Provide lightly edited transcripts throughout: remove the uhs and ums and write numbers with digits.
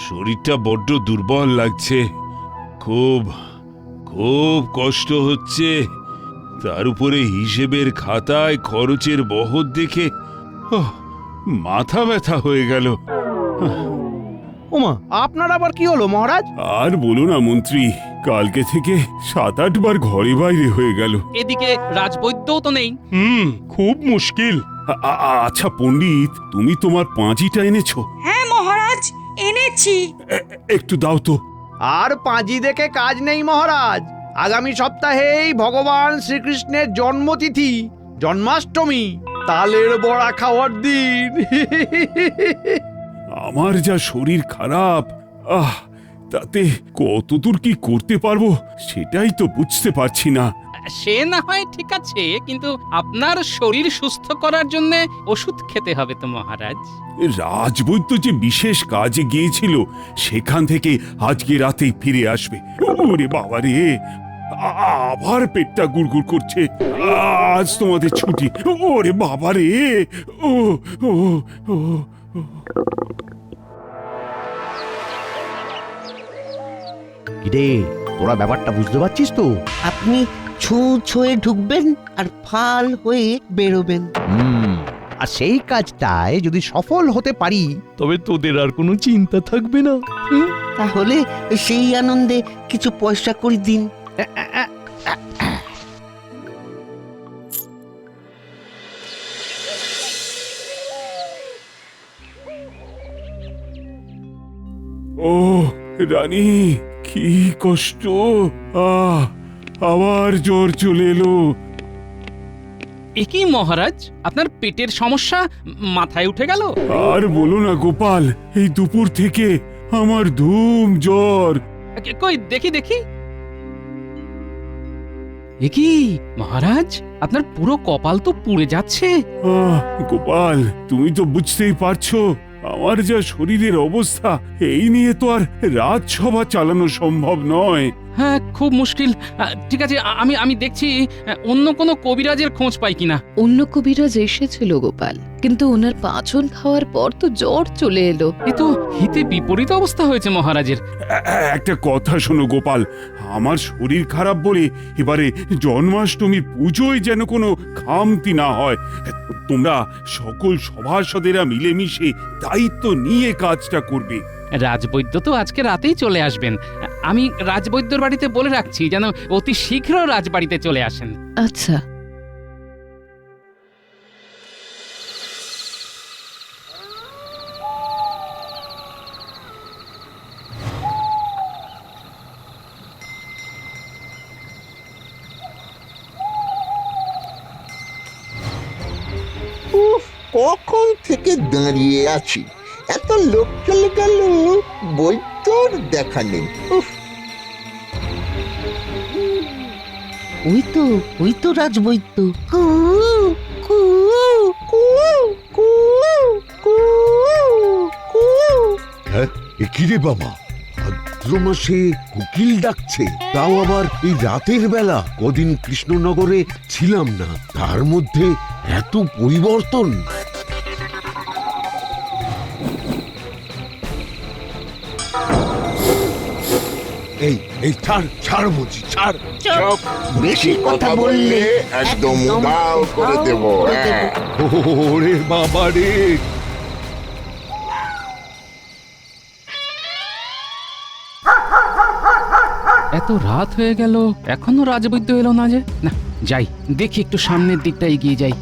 শরীরটা বড্ড দুর্বল লাগছে, খুব খুব কষ্ট হচ্ছে। তার উপরে হিসেবের খাতায় খরচের বহর দেখে মাথা ব্যথা হয়ে গেল। ওমা, আপনার আবার কি হলো মহারাজ? আর বলো না মন্ত্রী, কালকে থেকে 7-8 বার ঘরে বাইরে হয়ে গেল। এদিকে রাজবৈদ্যও তো নেই। খুব মুশকিল। আচ্ছা পণ্ডিত, তুমি তোমার পাঁজিটা এনেছো? হ্যাঁ মহারাজ, এনেছি। একটু দাও তো। আর পাঁজি দেখে কাজ নেই মহারাজ। আগামী সপ্তাহেই ভগবান শ্রীকৃষ্ণের জন্মতিথি, জন্মাষ্টমী, তালের বড়া খাওয়ার দিন। আমার যা শরীর খারাপ, তাতে কতদূর কি করতে পারবো সেটাই তো বুঝতে পারছি না। সে না হয় ঠিক আছে, কিন্তু আপনার শরীর সুস্থ করার জন্য ওষুধ খেতে হবে তো মহারাজ। রাজবৈদ্য যে বিশেষ কাজে গিয়েছিল, সেখান থেকে আজকে রাতেই ফিরে আসবে। ওরে বাবা রে, আবার পেটটা গুড়গুড় করছে। আজ তোমাদের ছুটি। ওরে বাবা রে, ও ও ও কিরে, তোরা ব্যাপারটা বুঝতে পারছিস তো? আপনি ছুঁয়ে ঢুকবেন আর ফাল হয়ে বেরোবেন। আর সেই কাজটায় যদি সফল হতে পারি, তবে তোদের আর কোনো চিন্তা থাকবে না। তাহলে সেই আনন্দে কিছু পয়সা করে দিন। ও রানী, কি কষ্ট! আবার জ্বর চলে এলো। একই মহারাজ, আপনার পেটের সমস্যা মাথায় উঠে গেল? আর বলো না গোপাল, এই দুপুর থেকে আমার ধুম জ্বর। কই দেখি দেখি। একই মহারাজ, আপনার পুরো কপাল তো পুড়ে যাচ্ছে। গোপাল, তুমি তো বুঝতেই পারছো আমার যা শরীরের অবস্থা, এই নিয়ে তো আর রাজসভা চালানো সম্ভব নয়। হ্যাঁ, খুব মুশকিল। ঠিক আছে, আমি দেখছি অন্য কোনো কবিরাজের খোঁজ পাই কিনা। অন্য কবিরাজ এসেছিল গোপাল, কিন্তু ওনার পাঁচন খাওয়ার পর তো জ্বর চলে এলো। এ তো হিতে বিপরীত অবস্থা হয়েছে মহারাজের। একটা কথা শোনো গোপাল, আমার শরীর খারাপ বলে এবারে জন্মাষ্টমীর পুজোয় যেন কোনো খামতি না হয়। তোমরা সকল সভাসদেরা মিলেমিশে দায়িত্ব নিয়ে কাজটা করবে। রাজবৈদ্য তো আজকে রাতেই চলে আসবেন। আমি রাজবৈদ্যর বাড়িতে বলে রাখছি যেন অতি শীঘ্র রাজবাড়িতে চলে আসেন। আচ্ছা। কখন থেকে দাঁড়িয়ে আছি, এত লোক চলে গেল, বৈদ্যর দেখা নেই। ওই তো রাজবৈদ্য। কু কু কু কু কু কু। হ্যাঁ, কি রে বাবা, ভাদ্র মাসে কোকিল ডাকছে, তাও আবার এই রাতের বেলা। কদিন কৃষ্ণনগরে ছিলাম না, তার মধ্যে এত পরিবর্তন। এই ছাড় বলছি, ছাড়। চুপ, বেশি কথা বললে একদম গাল করে দেব। ওরে বাবা রে! এত রাত হয়ে গেল, এখনো রাজবৈদ্য এলো না যে। না, যাই দেখি, একটু সামনের দিকটা এগিয়ে যাই।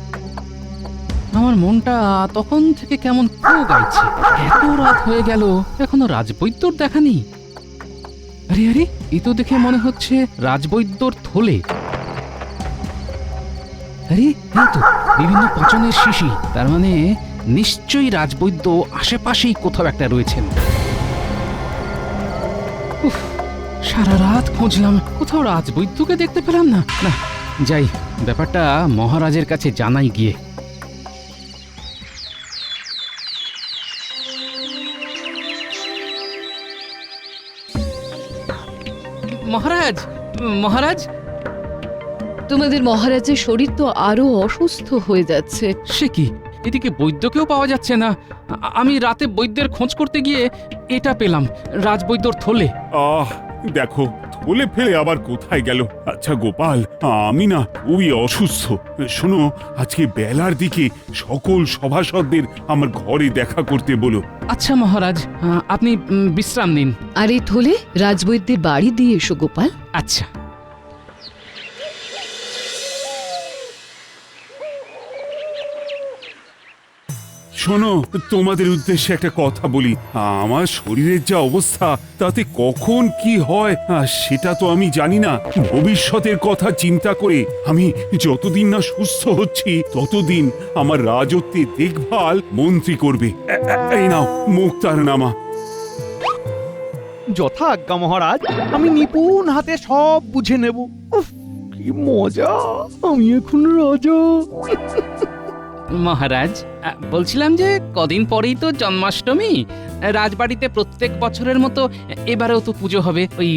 আমার মনটা তখন থেকে কেমন কো গাইছে। এত রাত হয়ে গেল, এখনো রাজবৈদ্যর দেখা নেই। আরে আরে, এ তো দেখে মনে হচ্ছে রাজবৈদ্যর থলে। আরে, এই তো বিভিন্ন পাচনের শিশি। তার মানে নিশ্চয়ই রাজবৈদ্য আশেপাশেই কোথাও একটা রয়েছেন। উফ, সারা রাত খুঁজলাম, কোথাও রাজবৈদ্যকে দেখতে পেলাম না। না, যাই, ব্যাপারটা মহারাজের কাছে জানাই গিয়ে। মহারাজ, মহারাজ! তোমাদের মহারাজের শরীর তো আরো অসুস্থ হয়ে যাচ্ছে। সে কি, এদিকে বৈদ্যকেও পাওয়া যাচ্ছে না। আমি রাতে বৈদ্যের খোঁজ করতে গিয়ে এটা পেলাম, রাজবৈদ্যর থলে। আহ দেখো, থলে ফেলে আবার কোথায় গেল? আচ্ছা গোপাল, আমি না খুবই অসুস্থ। শোনো, আজকে বেলার দিকে সকল সভাসদদের আমার ঘরে দেখা করতে বলো। আচ্ছা মহারাজ, আপনি বিশ্রাম নিন। আর এই থলে রাজবৈদ্যের বাড়ি দিয়ে এসো গোপাল। আচ্ছা। শোনো, তোমাদের উদ্দেশ্যে একটা কথা বলি। আমার শরীরের যা অবস্থা, তাতে কখন কি হয় সেটা তো আমি জানি না। ভবিষ্যতের কথা চিন্তা করে আমি যতদিন না সুস্থ হচ্ছি ততদিন আমার রাজত্বের দেখভাল মন্ত্রী করবে। এই নাও মুক্তারনামা। যথা আজ্ঞা মহারাজ, আমি নিপুণ হাতে সব বুঝে নেব। উফ, কি মজা! আমি এখন রাজা। মহারাজ, বলছিলাম যে কদিন পরেই তো জন্মাষ্টমী। রাজবাড়িতে প্রত্যেক বছরের মতো এবারেও তো পুজো হবে। ওই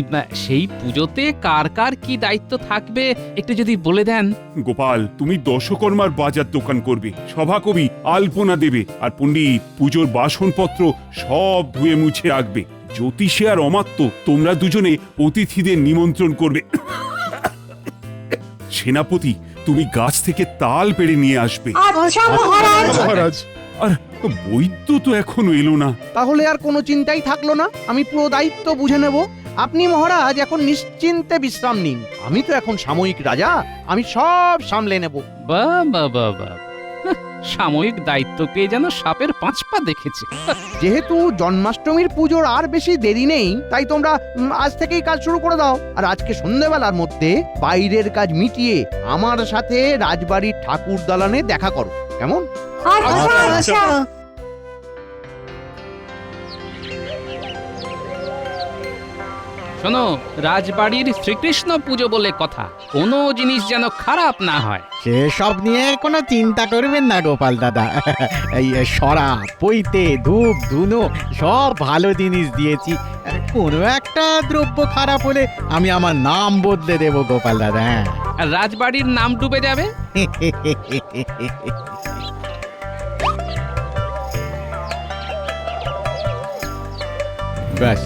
সেই পুজোতে কার কার কি দায়িত্ব থাকবে একটু যদি বলে দেন। গোপাল, তুমি দশকর্মার বাজার দোকান করবে, সভাকবি আলপনা দেবে, আর পণ্ডিত পুজোর বাসনপত্র সব ধুয়ে মুছে রাখবে। জ্যোতিষী আর অমাত্য তোমরা দুজনে অতিথিদের নিমন্ত্রণ করবে। সেনাপতি, তুমি গাছ থেকে তাল পেড়ে নিয়ে আসবে। আচ্ছা মহারাজ। মহারাজ, আর বৈদ্য তো এখনো এলো না। তাহলে আর কোনো চিন্তাই থাকলো না, আমি পুরো দায়িত্ব বুঝে নেব। আপনি মহারাজ এখন নিশ্চিন্তে বিশ্রাম নিন। আমি তো এখন সাময়িক রাজা, আমি সব সামলে নেব। বাহ বাহ বাহ বাহ, সাময়িক দায়িত্ব পেয়ে যেন সাপের 5 পা দেখেছে। যেহেতু জন্মাষ্টমীর পুজোর আর বেশি দেরি নেই, তাই তোমরা আজ থেকেই কাজ শুরু করে দাও। আর আজকে সন্ধ্যেবেলার মধ্যে বাইরের কাজ মিটিয়ে আমার সাথে রাজবাড়ির ঠাকুর দালানে দেখা করো, কেমন? আচ্ছা আচ্ছা। শোনো, রাজবাড়ির শ্রীকৃষ্ণ পুজো বলে কথা, কোনো জিনিস যেন খারাপ না হয়। সেসব নিয়ে কোনো চিন্তা করবেন না গোপাল দাদা। এই সরা পইতে ধূপ ধুনো সব ভালো জিনিস দিয়েছি। কোনো একটা দ্রব্য খারাপ হলে আমি আমার নাম বদলে দেব গোপাল দাদা। আর রাজবাড়ির নাম ডুবে যাবে। ব্যাস,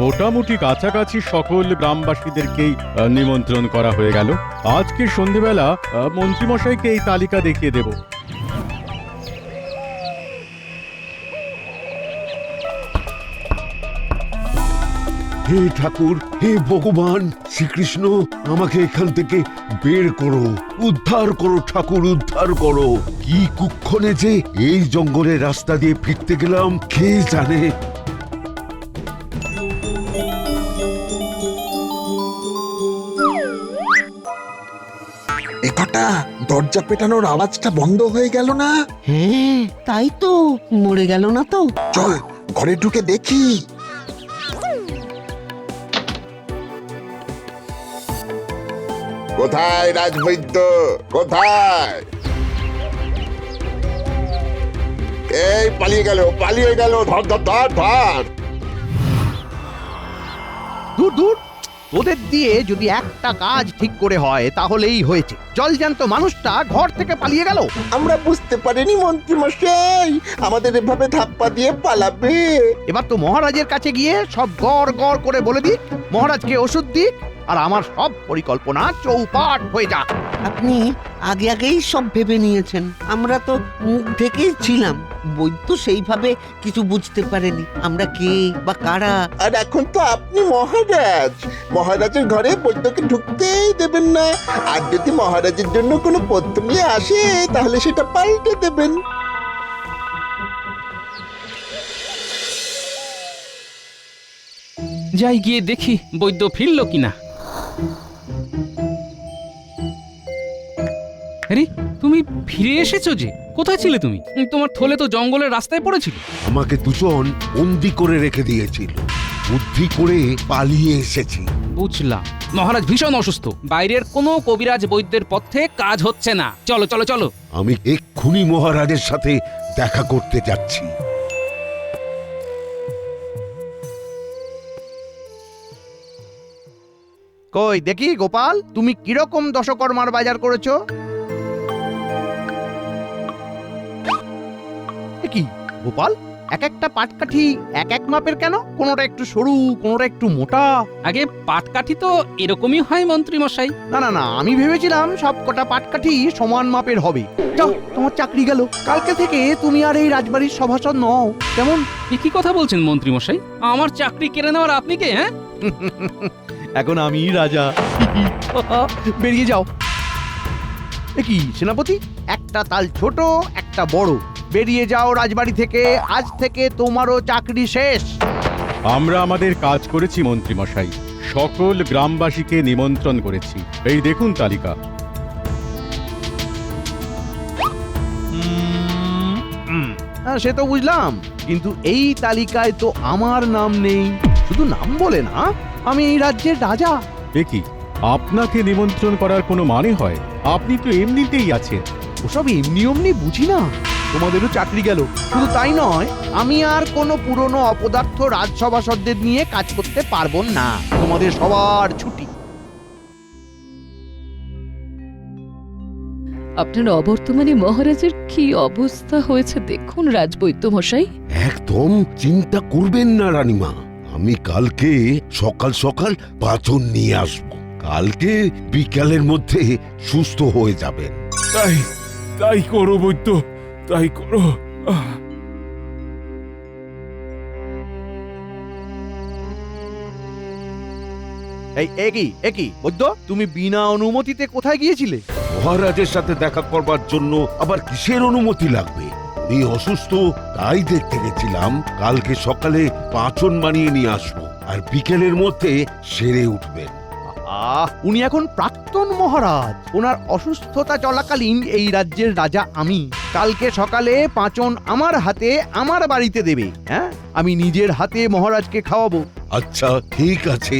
মোটামুটি কাছাকাছি সকল গ্রামবাসীদেরকেই নিমন্ত্রণ করা হয়ে গেল। আজকে সন্ধেবেলা মন্ত্রীমশাইকে এই তালিকা দেখিয়ে দেব। হে ঠাকুর, হে ভগবান শ্রীকৃষ্ণ, আমাকে এখান থেকে বের করো, উদ্ধার করো ঠাকুর, উদ্ধার করো। কি কুক্ষণে যে এই জঙ্গলের রাস্তা দিয়ে ফিরতে গেলাম কে জানে। একটা দরজা পেটানোর আওয়াজটা বন্ধ হয়ে গেল না? হ্যাঁ, তাই তো, মরে গেল না তো। চল ঘরে ঢুকে দেখি। কোথায় রাজবৈদ্য, কোথায়? এই পালিয়ে গেল, পালিয়ে গেল। ধর ধর ধর ধর। দূর দূর, ওদের দিয়ে যদি একটা কাজ ঠিক করে হয় তাহলেই হয়েছে। জলজ্যান্ত মানুষটা ঘর থেকে পালিয়ে গেল। আমরা বুঝতে পারিনি মন্ত্রী মশাই আমাদের এভাবে ধাপ্পা দিয়ে পালাবে। এবার তো মহারাজের কাছে গিয়ে সব গড় গড় করে বলে দিক, মহারাজকে ওষুধ দিক, আর আমার সব পরিকল্পনা চৌপাট হয়ে যাক। আপনি আগে আগেই সব ভেবে নিয়েছেন। আমরা তো মুখ ঢেকেই ছিলাম। বৈদ্য সেইভাবে কিছু বুঝতে পারেনি আমরা কে বা কারা। আর এখন তো আপনি মহারাজ, মহারাজের ঘরে বৈদ্যকে ঢুকতেই দেবেন না। আর যদি মহারাজের জন্য কোনো পথ্য নিয়ে আসে তাহলে সেটা পাল্টে দেবেন। যাই গিয়ে দেখি বৈদ্য ফিরল কিনা। আরে, তুমি ফিরে এসেছো যে? কোথায় ছিলে তুমি? তোমার থলে তো জঙ্গলের রাস্তায় পড়েছিল। আমাকে দুজন বন্দি করে রেখে দিয়েছিল, বুদ্ধি করে পালিয়ে এসেছি। বুঝলাম, মহারাজ ভীষণ অসুস্থ, বাইরের কোনো কবিরাজ বৈদ্যের পথে কাজ হচ্ছে না। চলো চলো চলো। আমি এক্ষুনি মহারাজের সাথে দেখা করতে যাচ্ছি। কই দেখি গোপাল, তুমি কিরকম দশকর্মার বাজার করেছো? কি গোপাল, এক একটা পাটকাঠি এক এক মাপের কেন? কোনোটা একটু সরু, কোনোটা একটু মোটা। আগে পাটকাঠি তো এরকমই হয় মন্ত্রী মশাই। না না না, আমি ভেবেছিলাম সব কটা পাটকাঠি সমান মাপের হবে। যাও, তোমার চাকরি গেল। কালকে থেকে তুমি আর এই রাজবাড়ির সভাসদ নও, কেমন? এ কি কথা বলছেন মন্ত্রী মশাই? আমার চাকরি কেড়ে নেওয়ার আপনি কে? হ্যাঁ, এখন আমি রাজা। বেরিয়ে যাও। এ কি সেনাপতি, একটা তাল ছোট একটা বড়। বেরিয়ে যাও রাজবাড়ি থেকে, আজ থেকে তোমারও চাকরি শেষ। আমরা আমাদের কাজ করেছি মন্ত্রী মশাই, সকল গ্রামবাসীকে নিমন্ত্রণ করেছি। এই দেখুন তালিকা। হ্যাঁ, সে তো বুঝলাম, কিন্তু এই তালিকায় তো আমার নাম নেই। শুধু নাম বলে না, আমি এই রাজ্যের রাজা। এ কি, আপনাকে নিমন্ত্রণ করার কোনো মানে হয়? আপনি তো এমনিতেই আছেন। ওসব এমনি অমনি বুঝি না। তোমাদেরও চাকরি গেল। শুধু তাই নয়, আমি আর কোনো পুরনো অপদার্থ রাজসভাসদদের নিয়ে কাজ করতে পারবো না। তোমাদের সবার ছুটি। আপনার অবর্তমানে মহারাজের কি অবস্থা হয়েছে দেখুন রাজবৈদ্য মশাই। একদম চিন্তা করবেন না রানীমা, আমি কালকে সকাল সকাল পাচন নিয়ে আসবো। কালকে বিকালের মধ্যে সুস্থ হয়ে যাবেন। তাই তাই করো বৈদ্য, তাই করো। একই বৈদ্য, তুমি বিনা অনুমতিতে কোথায় গিয়েছিলে? মহারাজের সাথে দেখা করবার জন্য আবার কিসের অনুমতি লাগবে? উনি অসুস্থ, তাই দেখতে গেছিলাম। কালকে সকালে পাচন বানিয়ে নিয়ে আসবো, আর বিকেলের মধ্যে সেরে উঠবেন। উনি এখন প্রাক্তন মহারাজ। ওনার অসুস্থতা চলাকালীন এই রাজ্যের রাজা আমি। কালকে সকালে পাচন আমার হাতে আমার বাড়িতে দেবে। হ্যাঁ, আমি নিজের হাতে মহারাজকে খাওয়াবো। আচ্ছা, ঠিক আছে।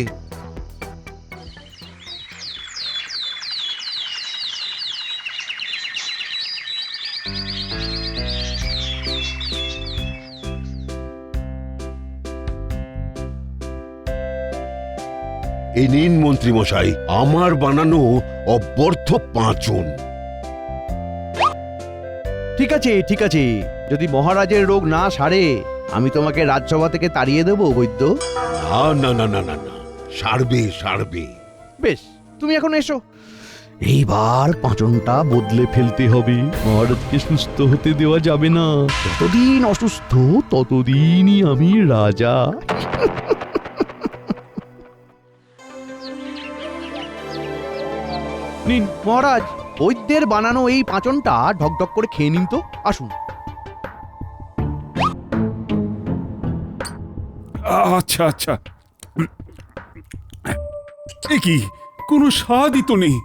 এই নিন মন্ত্রী মশাই, আমার বানানো অব্যর্থ পাঁচন। ঠিক আছে, ঠিক আছে। যদি মহারাজের রোগ না সারে, আমি তোমাকে রাজসভা থেকে তাড়িয়ে দেবো বৈদ্য। না না না না না না, সারবে সারবে। বেশ, তুমি এখন এসো। এইবার পাঁচনটা বদলে ফেলতে হবে। মহারাজকে সুস্থ হতে দেওয়া যাবে না। যতদিন অসুস্থ ততদিনই আমি রাজা। নিন মহারাজ, বৈদ্যের বানানো এই পাঁচনটা ঢকঢক করে খেয়ে নিন তো। আসুন। আচ্ছা আচ্ছা, এ কি, কোনো স্বাদই তো নেই।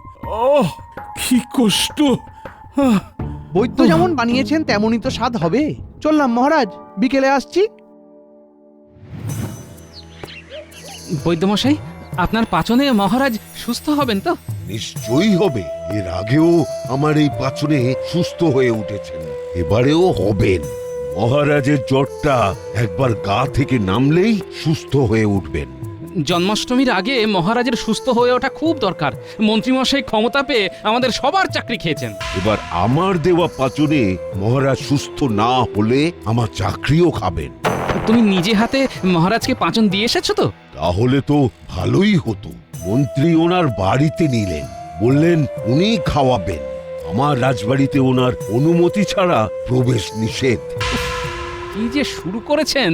কি কষ্ট। বৈদ্য যেমন বানিয়েছেন তেমনই তো স্বাদ হবে। চললাম মহারাজ, বিকেলে আসছি। বৈদ্য মশাই, আপনার পাচনে মহারাজ সুস্থ হবেন তো? নিশ্চয়ই হবে। এর আগেও আমার এই পাচনে সুস্থ হয়ে উঠেছেন, এবারেও হবেন। মহারাজের জ্বরটা একবার গা থেকে নামলেই সুস্থ হয়ে উঠবেন। জন্মাষ্টমীর আগে মহারাজের সুস্থ হয়ে ওঠা খুব দরকার। মন্ত্রীমশাই ক্ষমতা পেয়ে আমাদের সবার চাকরি খেয়েছেন। এবার আমার দেওয়া পাচনে মহারাজ সুস্থ না হলে আমার চাকরিও খাবেন। তুমি নিজে হাতে মহারাজকে পাচন দিয়ে এসেছো তো? তাহলে তো ভালোই হতো। মন্ত্রী ওনার বাড়িতে নিলেন, বললেন উনি খাওয়াবেন। আমার রাজবাড়িতে ওনার অনুমতি ছাড়া প্রবেশ নিষেধ। কি যে শুরু করেছেন।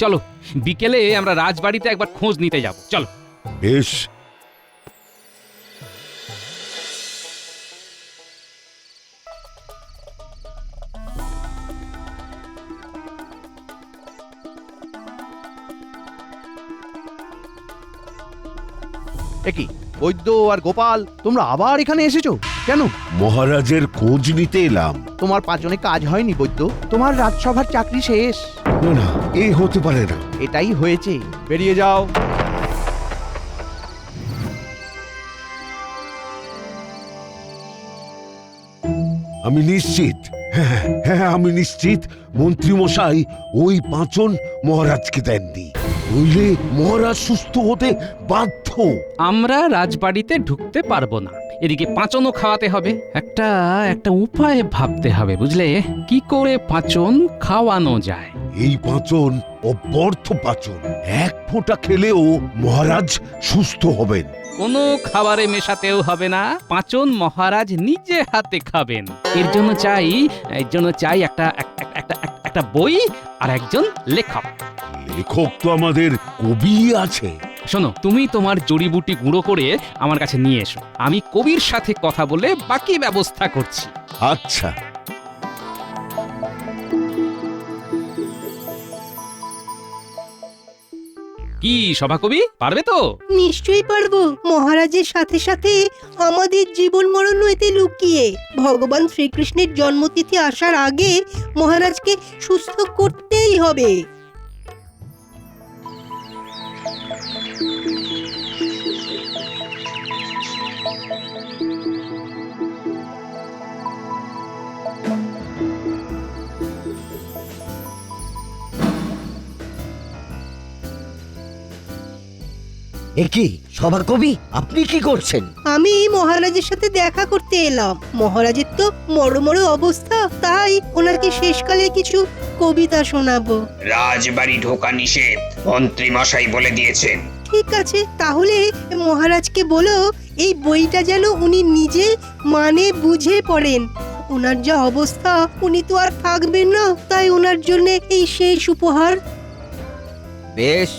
চলো, বিকেলে আমরা রাজবাড়িতে একবার খোঁজ নিতে যাব। চলো। বেশ। একই বৈদ্য আর গোপাল, তোমরা আবার এখানে এসেছো কেন? মহারাজের খোঁজ নিতে এলাম। তোমার পাচনে কাজ হয়নি বৈদ্য, তোমার রাজসভার চাকরি শেষ। না না, এ হতে পারে না। এটাই হয়েছে। বেরিয়ে যাও। আমি নিশ্চিত, হ্যাঁ হ্যাঁ, আমি নিশ্চিত মন্ত্রী মশাই ওই পাঁচন মহারাজকে দেননি, নইলে মহারাজ সুস্থ হতে বাধ্য। আমরা রাজবাড়িতে ঢুকতে পারবো না। এদিকে পাঁচনও খাওয়াতে হবে। একটা একটা উপায় ভাবতে হবে, বুঝলে, কি করে পাঁচন খাওয়ানো যায়। এই পাঁচন অব্যর্থ পাচন, এক ফোঁটা খেলেও মহারাজ সুস্থ হবেন। কোনো খাবারে মেশাতেও হবে না, পাঁচন মহারাজ নিজে হাতে খাবেন। এর জন্য চাই একটা বই আর একজন লেখক। লেখক তো আমাদের কবি আছে। শোনো, তুমি তোমার জড়িবুটি গুঁড়ো করে আমার কাছে নিয়ে এসো, আমি কবির সাথে কথা বলে বাকি ব্যবস্থা করছি। আচ্ছা, কি সভাকবি, পারবে তো? নিশ্চয়ই পারবো। মহারাজের সাথে সাথে আমাদের জীবন মরণ এতে লুকিয়ে। ভগবান শ্রীকৃষ্ণের জন্মতিথি আসার আগে মহারাজকে সুস্থ করতেই হবে। একি সভাকবি, আপনি কি করছেন? আমি মহারাজের সাথে দেখা করতে এলাম। মহারাজের তো মরমর অবস্থা, তাই ওনাকে শেষকালে কিছু কবিতা শোনাবো। রাজবাড়ি ঢোকা নিষেধ, মন্ত্রী মশাই বলে দিয়েছেন। ঠিক আছে, তাহলে মহারাজকে বলো এই বইটা যেন উনি নিজে মানে বুঝে পড়েন। ওনার যা অবস্থা, উনি তো আর থাকবেন না, তাই ওনার জন্য এই শেষ উপহার। বেশ,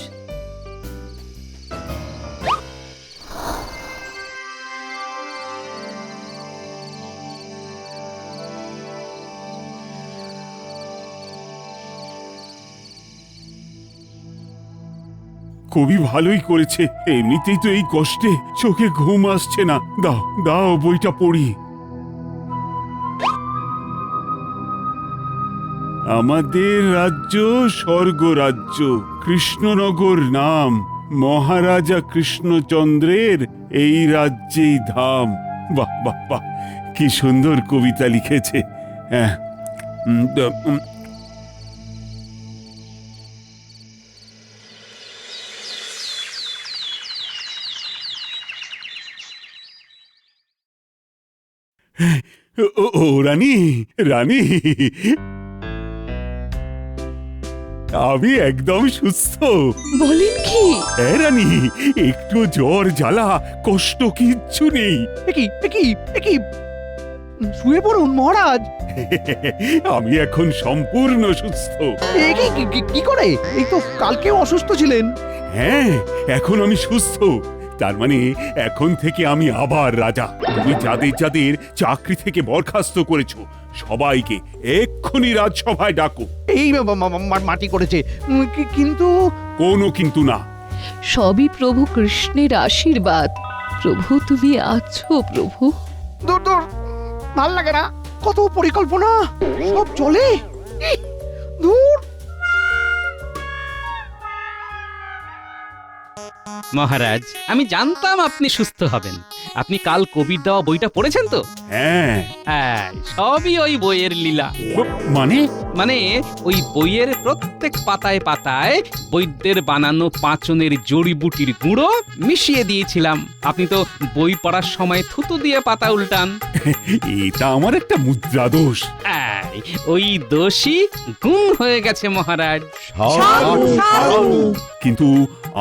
কবি ভালোই করেছে, এমনিতেই তো এই কষ্টে চোখে ঘুম আসছে না। দাও দাও বইটা পড়ি। আমাদের রাজ্য স্বর্গরাজ্য, কৃষ্ণনগর নাম, মহারাজা কৃষ্ণচন্দ্রের এই রাজ্যেই ধাম। বাহ বাহ বাহ, কি সুন্দর কবিতা লিখেছে। হ্যাঁ, ও রানী, রানী, আমি একদম সুস্থ। বলেন কি? হ্যাঁ রানী, একটু জ্বর জ্বালা কষ্ট কিচ্ছু নেই। একই শুয়ে পড়ুন মহারাজ। আমি এখন সম্পূর্ণ সুস্থ। কি করে? এই তো কালকেও অসুস্থ ছিলেন। হ্যাঁ, এখন আমি সুস্থ। তার মানে এখন থেকে আমি আবার রাজা। তুমি যাদের যাদের চাকরি থেকে বরখাস্ত করেছো সবাইকে এক্ষুনি রাজসভায় ডাকো। এই মাটি করেছে, কিন্তু কোনো কিন্তু না। সবই প্রভু কৃষ্ণের আশীর্বাদ। প্রভু তুমি আছো প্রভু। দূর দূর, ভাল লাগে না। কত পরিকল্পনা, সব চলে। দূর। মহারাজ, আমি জানতাম আপনি সুস্থ হবেন। আপনি কাল কবির দেওয়া বইটা পড়েছেন তো? হ্যাঁ। হ্যাঁ, সবই ওই বইয়ের লীলা। মানে? মানে ওই বইয়ের প্রত্যেক পাতায় পাতায় বৈদ্যের বানানো পাঁচনের জড়িবুটির গুঁড়ো মিশিয়ে দিয়েছিলাম। আপনি তো বই পড়ার সময় থুতু দিয়ে পাতা উল্টান। এটা আমার একটা মুদ্রা দোষ। ওই দোষী গুণ হয়ে গেছে মহারাজ। কিন্তু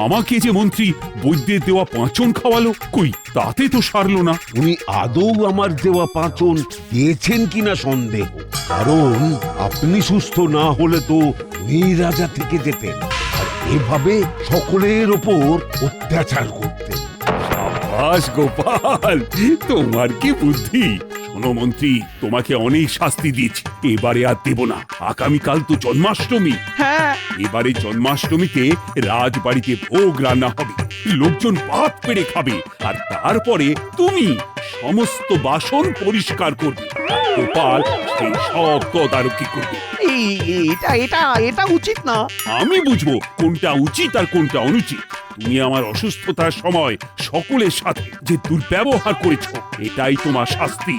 আমাকে যে মন্ত্রী বৈদ্যের দেওয়া পাঁচন খাওয়ালো, কই তাতে তো সারলো না। উনি আদৌ আমার দেওয়া পাঁচন দিয়েছেন কিনা সন্দেহ, কারণ আপনি সুস্থ না হলে তো উনি রাজা থেকে যেতেন আর এভাবে সকলের ওপর অত্যাচার করতেন। সাবাস গোপাল, তোমার কি বুদ্ধি। শোনো মন্ত্রী, তোমাকে অনেক শাস্তি দিয়েছি, এবারে আর দেব না। আগামীকাল তো জন্মাষ্টমী। হ্যাঁ, এবারে জন্মাষ্টমীতে রাজবাড়িতে ভোগ রান্না হবে, লোকজন পাত পেড়ে খাবে, আর তারপরে তুমি সমস্ত বাসন পরিষ্কার করবে। আর গোপাল সেই সব তদারকি করবে। এটা উচিত না। আমি বুঝবো কোনটা উচিত আর কোনটা অনুচিত। তুমি আমার অসুস্থতার সময় সকলের সাথে যে দুর্ব্যবহার করেছো, এটাই তোমার শাস্তি।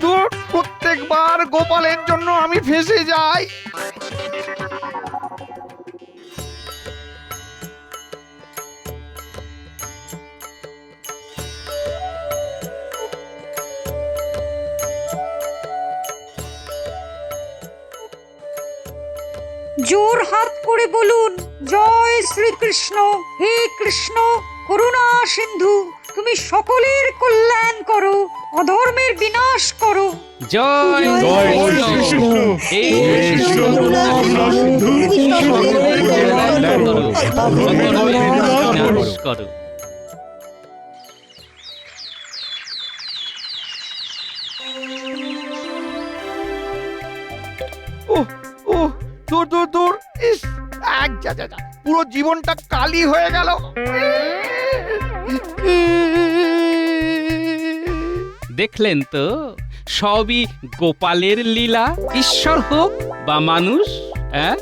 তোর প্রত্যেকবার গোপালের জন্য আমি ফেঁসে যাই। জোর হাত করে বলুন, জয় শ্রীকৃষ্ণ। হে কৃষ্ণ করুণা সিন্ধু, তুমি সকলের কল্যাণ করো, অধর্মের বিনাশ করো। জয় জয় শ্রীকৃষ্ণ। হে কৃষ্ণ করুণা সিন্ধু, তুমি সকলের কল্যাণ করো, অধর্মের বিনাশ করো। দূর দূর দূর, ইস, এক যা যা যা, পুরো জীবনটা কালি হয়ে গেল। দেখলেন তো, সবই গোপালের লীলা। ঈশ্বর হোক বা মানুষ, হ্যাঁ